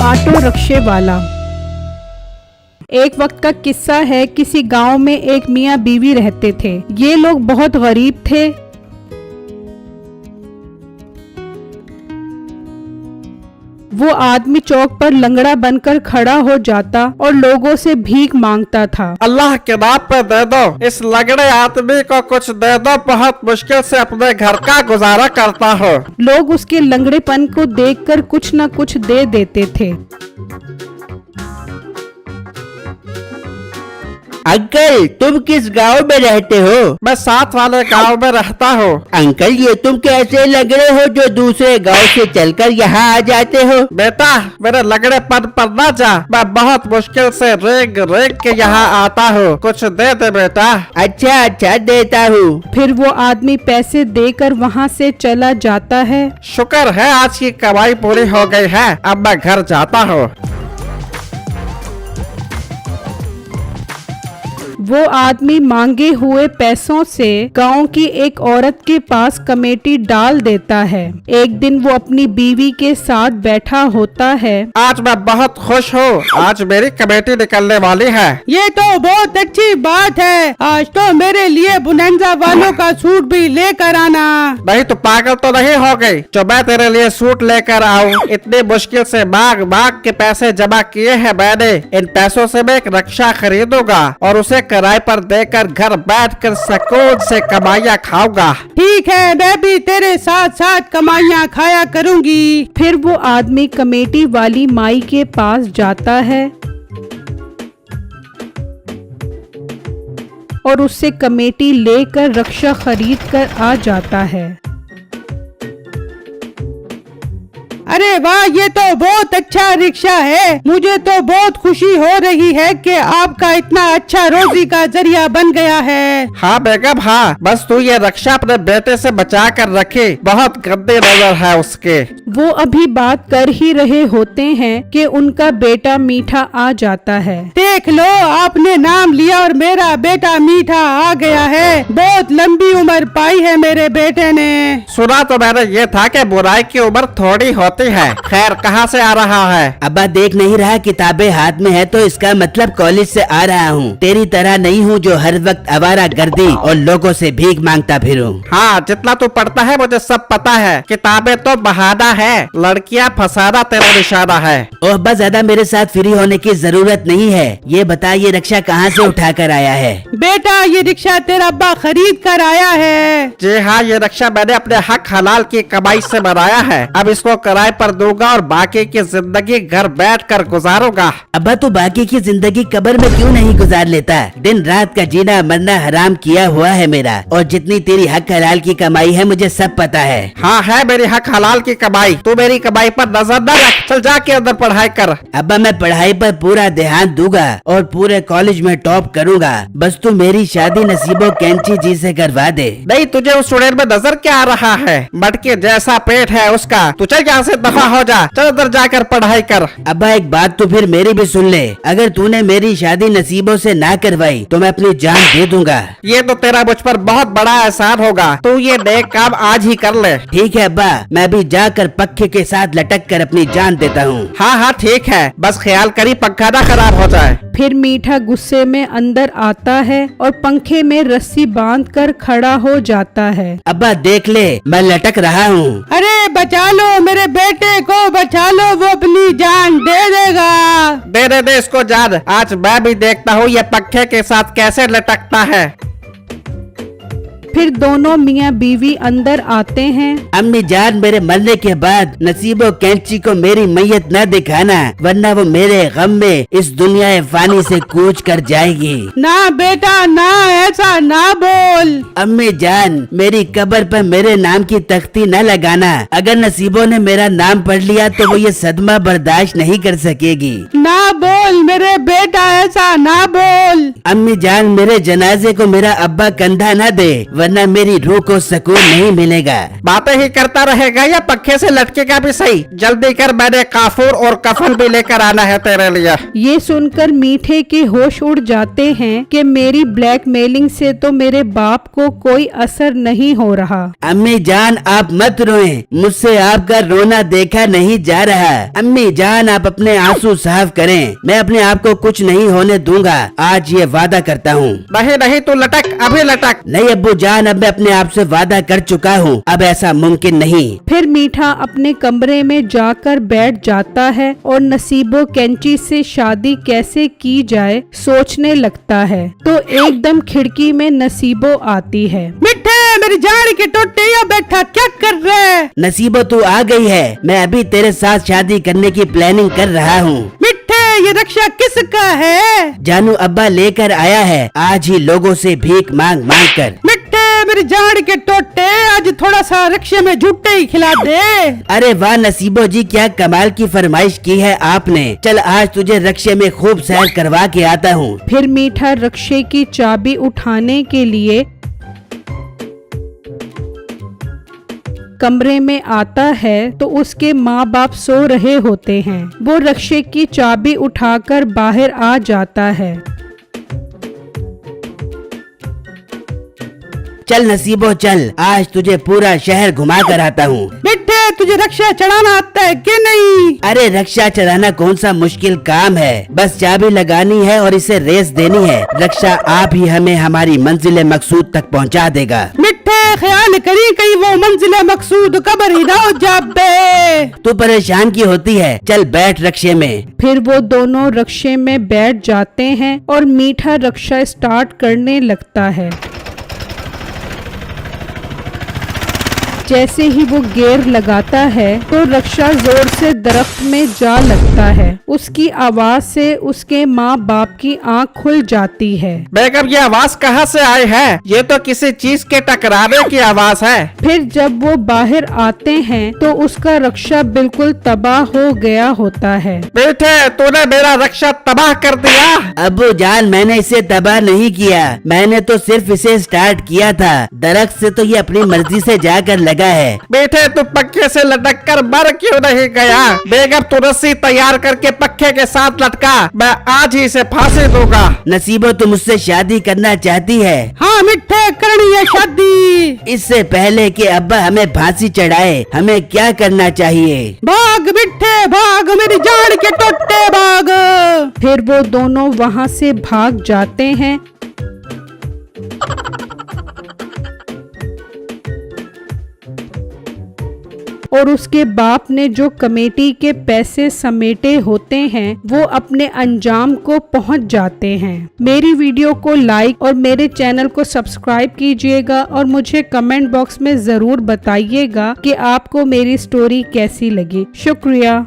Auto रिक्शे वाला। एक वक्त का किस्सा है। किसी गांव में एक मियाँ बीवी रहते थे। ये लोग बहुत गरीब थे। वो आदमी चौक पर लंगड़ा बनकर खड़ा हो जाता और लोगों से भीख मांगता था। अल्लाह के नाम पे दे दो, इस लंगड़े आदमी को कुछ दे दो, बहुत मुश्किल से अपने घर का गुजारा करता हो। लोग उसके लंगड़ेपन को देखकर कुछ न कुछ दे देते थे। अंकल, तुम किस गांव में रहते हो? मैं साथ वाले गांव में रहता हूँ। अंकल, ये तुम कैसे लंगड़े हो जो दूसरे गांव से चलकर यहाँ आ जाते हो? बेटा, मेरे लंगड़ेपन पर न जा, मैं बहुत मुश्किल से रेंग रेंग के यहाँ आता हूँ, कुछ दे दे बेटा। अच्छा देता हूँ। फिर वो आदमी पैसे देकर वहाँ से चला जाता है। शुक्र है आज की कमाई पूरी हो गई है, अब मैं घर जाता हूँ। वो आदमी मांगे हुए पैसों से गांव की एक औरत के पास कमेटी डाल देता है। एक दिन वो अपनी बीवी के साथ बैठा होता है। आज मैं बहुत खुश हूँ, आज मेरी कमेटी निकलने वाली है। ये तो बहुत अच्छी बात है। आज तो मेरे लिए बुनंजा वालों का सूट भी लेकर आना। नहीं तो पागल तो नहीं हो गई जो मैं तेरे लिए सूट लेकर आऊँ? इतनी मुश्किल से मांग मांग के पैसे जमा किए हैं मैंने। इन पैसों से मैं एक रक्षा खरीदूंगा और उसे किराए पर देकर घर बैठकर सुकून से कमाइयाँ खाऊंगा। ठीक है, मैं भी तेरे साथ साथ कमाइयाँ खाया करूँगी। फिर वो आदमी कमेटी वाली माई के पास जाता है और उससे कमेटी लेकर रक्षा खरीद कर आ जाता है। अरे वाह, ये तो बहुत अच्छा रिक्शा है। मुझे तो बहुत खुशी हो रही है कि आपका इतना अच्छा रोजी का जरिया बन गया है। हाँ बेगम, हाँ, बस तू ये रक्षा अपने बेटे से बचा कर रखे, बहुत गंदी नजर है उसके। वो अभी बात कर ही रहे होते हैं कि उनका बेटा मीठा आ जाता है। देख लो, आपने नाम लिया और मेरा बेटा मीठा आ गया है। बहुत लंबी उम्र पाई है मेरे बेटे ने। सुना तो मैंने ये था कि बुराई की उम्र थोड़ी होती है। खैर, कहाँ से आ रहा है? अब्बा देख नहीं रहा किताबें हाथ में है तो इसका मतलब कॉलेज से आ रहा हूँ। तेरी तरह नहीं हूँ जो हर वक्त आवारा गर्दी और लोगों से भीख मांगता फिरूं। हाँ, जितना तू पढ़ता है मुझे सब पता है। किताबें तो बहाना है, लड़कियाँ फंसाना तेरा निशाना है। ओह अब्बा, ज्यादा मेरे साथ फ्री होने की जरूरत नहीं है। ये बता, ये रिक्शा कहाँ से उठा कर आया है? बेटा, ये रिक्शा तेरा अब्बा खरीद कर आया है। जी हाँ, ये रिक्शा मैंने अपने हक हलाल की कमाई से बनाया है। अब इसको किराए पर दूंगा और बाकी की जिंदगी घर बैठकर गुजारूंगा। अब्बा, तू बाकी की जिंदगी कब्र में क्यों नहीं गुजार लेता? दिन रात का जीना मरना हराम किया हुआ है मेरा, और जितनी तेरी हक हलाल की कमाई है मुझे सब पता है। हाँ, है मेरी हक हलाल की कमाई। तू मेरी कमाई पर नजर न रख, चल जाके अंदर पढ़ाई कर। अब्बा, मैं पढ़ाई पर पूरा ध्यान दूंगा और पूरे कॉलेज में टॉप करूंगा। बस तू मेरी शादी नसीबो कैंची जी से करवा दे। नहीं, तुझे उस स्टूडेंट में नजर क्या आ रहा है? मटके जैसा पेट है उसका। तू चल यहाँ से दफा हो जा, चल अंदर जाकर पढ़ाई कर। अब्बा, एक बात तो फिर मेरी भी सुन ले। अगर तूने मेरी शादी नसीबों से ना करवाई तो मैं अपनी जान दे दूंगा। ये तो तेरा मुझ पर बहुत बड़ा एहसान होगा। तू ये नेक काम आज ही कर ले। ठीक है अब्बा, मैं भी जाकर पक्के के साथ लटक कर अपनी जान देता हूँ। हाँ हाँ ठीक है, बस ख्याल करी पंखा ना खराब हो जाए। फिर मीठा गुस्से में अंदर आता है और पंखे में रस्सी बांधकर खड़ा हो जाता है। अब्बा देख ले, मैं लटक रहा हूँ। अरे बचा लो, मेरे बेटे को बचा लो, वो अपनी जान दे देगा। दे इसको जान। आज मैं भी देखता हूँ ये पंखे के साथ कैसे लटकता है। फिर दोनों मियाँ बीवी अंदर आते हैं। अम्मी जान, मेरे मरने के बाद नसीबो कैंची को मेरी मैयत न दिखाना, वरना वो मेरे गम में इस दुनिया फानी से कूच कर जाएगी। ना बेटा ना, ऐसा ना बोल। अम्मी जान, मेरी कब्र पर मेरे नाम की तख्ती न लगाना। अगर नसीबों ने मेरा नाम पढ़ लिया तो वो ये सदमा बर्दाश्त नहीं कर सकेगी। ना बोल मेरे बेटा, ऐसा ना बोल। अम्मी जान, मेरे जनाजे को मेरा अब्बा कंधा न दे, वरना मेरी रूह को सुकून नहीं मिलेगा। बातें ही करता रहेगा या पक्के से लटकेगा भी सही। जल्दी कर, मैंने काफूर और कफन भी लेकर आना है तेरे लिए। ये सुनकर मीठे के होश उड़ जाते हैं कि मेरी ब्लैकमेलिंग से तो मेरे बाप को कोई असर नहीं हो रहा। अम्मी जान आप मत रोएं, मुझसे आपका रोना देखा नहीं जा रहा। अम्मी जान आप अपने आंसू साफ करें, मैं अपने आप को कुछ नहीं होने दूंगा, आज ये वादा करता हूँ। नहीं नहीं, तू लटक, अभी लटक। नहीं अब्बू जान, अब मैं अपने आप से वादा कर चुका हूँ, अब ऐसा मुमकिन नहीं। फिर मीठा अपने कमरे में जाकर बैठ जाता है और नसीबो कैंची से शादी कैसे की जाए सोचने लगता है। तो एकदम खिड़की में नसीबो आती है। मिठे मेरी जान के टोटे, यहाँ बैठा क्या कर रहा है? नसीबो तू आ गई है, मैं अभी तेरे साथ शादी करने की प्लानिंग कर रहा हूँ। मिठे ये रक्षा किसका है? जानू अब्बा लेकर आया है, आज ही लोगों से भीख मांग मांग कर। मिठे मेरी जान के टोटे, आज थोड़ा सा रक्षे में झूठे ही खिला दे। अरे वाह नसीबो जी, क्या कमाल की फरमाइश की है आपने। चल आज तुझे रक्षे में खूब सैर करवा के आता हूँ। फिर मीठा रक्षे की चाबी उठाने के लिए कमरे में आता है तो उसके माँ बाप सो रहे होते हैं। वो रक्षे की चाबी उठाकर बाहर आ जाता है। चल नसीबो चल, आज तुझे पूरा शहर घुमा कर आता हूँ। मिठे तुझे रक्षा चढ़ाना आता है कि नहीं? अरे रक्षा चढ़ाना कौन सा मुश्किल काम है, बस चाबी लगानी है और इसे रेस देनी है। रक्षा आप ही हमें हमारी मंजिल मकसूद तक पहुँचा देगा। मिठे ख्याल करी कहीं वो मंजिल मकसूद कबर ही ना हो जाबे। तू परेशान की होती है, चल बैठ रक्षे में। फिर वो दोनों रक्षे में बैठ जाते हैं और मीठा रक्षा स्टार्ट करने लगता है। जैसे ही वो गेयर लगाता है तो रक्षा जोर से दरख्त में जा लगता है। उसकी आवाज से उसके माँ बाप की आंख खुल जाती है। बेगम ये आवाज कहाँ से आई है? ये तो किसी चीज के टकराने की आवाज है। फिर जब वो बाहर आते हैं तो उसका रक्षा बिल्कुल तबाह हो गया होता है। बेटे तूने मेरा रक्षा तबाह कर दिया। अब्बू जान मैंने इसे तबाह नहीं किया, मैंने तो सिर्फ इसे स्टार्ट किया था। दरख्त से तो ये अपनी मर्जी से जाकर लगा है। बेटे तू पक्के से लटक कर मर क्यों नहीं गया? बेगम तू रस्सी तैयार करके पक्के के साथ लटका, मैं आज ही इसे फांसी दूंगा। नसीबो तू मुझसे शादी करना चाहती है? हाँ मिठे करनी है शादी। इससे पहले कि अब्बा हमें फांसी चढ़ाए हमें क्या करना चाहिए? भाग मिठे भाग, मेरी जान के टोटे भाग। फिर वो दोनों वहाँ से भाग जाते हैं। और उसके बाप ने जो कमेटी के पैसे समेटे होते हैं वो अपने अंजाम को पहुंच जाते हैं। मेरी वीडियो को लाइक और मेरे चैनल को सब्सक्राइब कीजिएगा और मुझे कमेंट बॉक्स में जरूर बताइएगा कि आपको मेरी स्टोरी कैसी लगी। शुक्रिया।